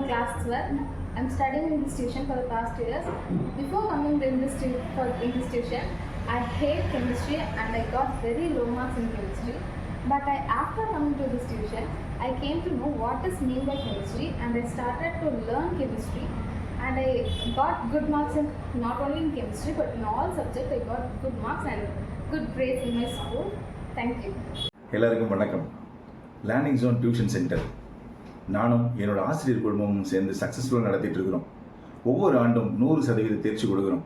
class 12. I'm studying in this tuition for the past 2 years. Before coming to this tuition, I hate chemistry and I got very low marks in chemistry. But after coming to this tuition, I came to know what is meant by chemistry and I started to learn chemistry. And I got good marks in not only in chemistry but in all subjects. I got good marks and good grades in my school. Thank you. எல்லாருக்கும் வணக்கம். Learning zone tuition centre நானும் என்னோட ஆசிரியர் குழுமமும் சேர்ந்து சக்ஸஸ்ஃபுல்லாக நடத்திட்டு இருக்கிறோம். ஒவ்வொரு ஆண்டும் 100% தேர்ச்சி கொடுக்குறோம்.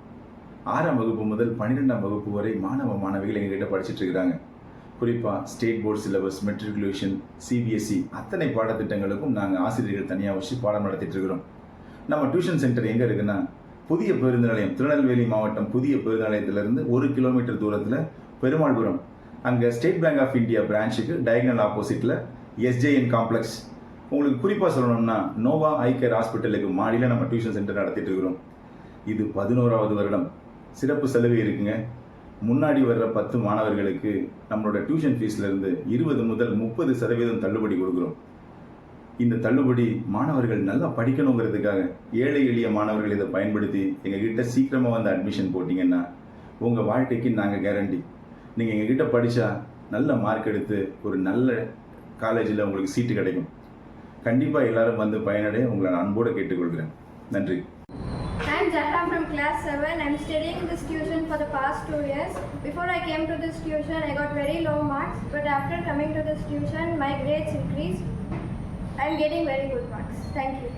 6ஆம் வகுப்பு முதல் 12ஆம் வகுப்பு வரை மாணவ மாணவிகள் எங்ககிட்ட படிச்சுட்டு இருக்கிறாங்க. குறிப்பாக state board syllabus, matriculation, CBSE அத்தனை பாடத்திட்டங்களுக்கும் நாங்கள் ஆசிரியர்கள் தனியாக வச்சு பாடம் நடத்திட்டு இருக்கிறோம். நம்ம டியூஷன் சென்டர் எங்கே இருக்குன்னா, புதிய பேருந்து நிலையம், திருநெல்வேலி மாவட்டம் புதிய பேருந்து நிலையத்திலிருந்து 1 கிலோமீட்டர் தூரத்தில் பெருமாள்புரம், அங்கே ஸ்டேட் பேங்க் ஆஃப் இந்தியா பிரான்ச்சுக்கு டயகனல் ஆப்போசிட்டில் எஸ்ஜேஎன் காம்ப்ளெக்ஸ். உங்களுக்கு குறிப்பாக சொல்லணும்னா நோவா ஐ கேர் ஹாஸ்பிட்டலுக்கு மாடியில் நம்ம டியூஷன் சென்டர் நடத்திட்டு இருக்கிறோம். இது 11வது வருடம். சிறப்பு சலுகை இருக்குங்க. முன்னாடி வர்ற 10 மாணவர்களுக்கு நம்மளோட டியூஷன் ஃபீஸ்லேருந்து 20 முதல் 30% தள்ளுபடி கொடுக்குறோம். இந்த தள்ளுபடி மாணவர்கள் நல்லா படிக்கணுங்கிறதுக்காக ஏழை எளிய மாணவர்கள் இதை பயன்படுத்தி எங்ககிட்ட சீக்கிரமாக வந்து அட்மிஷன் போட்டிங்கன்னா உங்கள் வாழ்க்கைக்கு நாங்கள் கேரண்டி. நீங்கள் எங்ககிட்ட படித்தா நல்ல மார்க் எடுத்து ஒரு நல்ல காலேஜில் உங்களுக்கு சீட்டு கிடைக்கும். கண்டிப்பாக எல்லாரும் வந்து பயனடைய உங்களை நான் அன்போடு கேட்டுக்கொள்கிறேன். நன்றி. I'm Jahra from class 7. I'm studying this tuition for the past 2 years. Before I came to this tuition, I got very low marks. But after coming to this tuition, my grades increased. I'm getting very good marks. Thank you.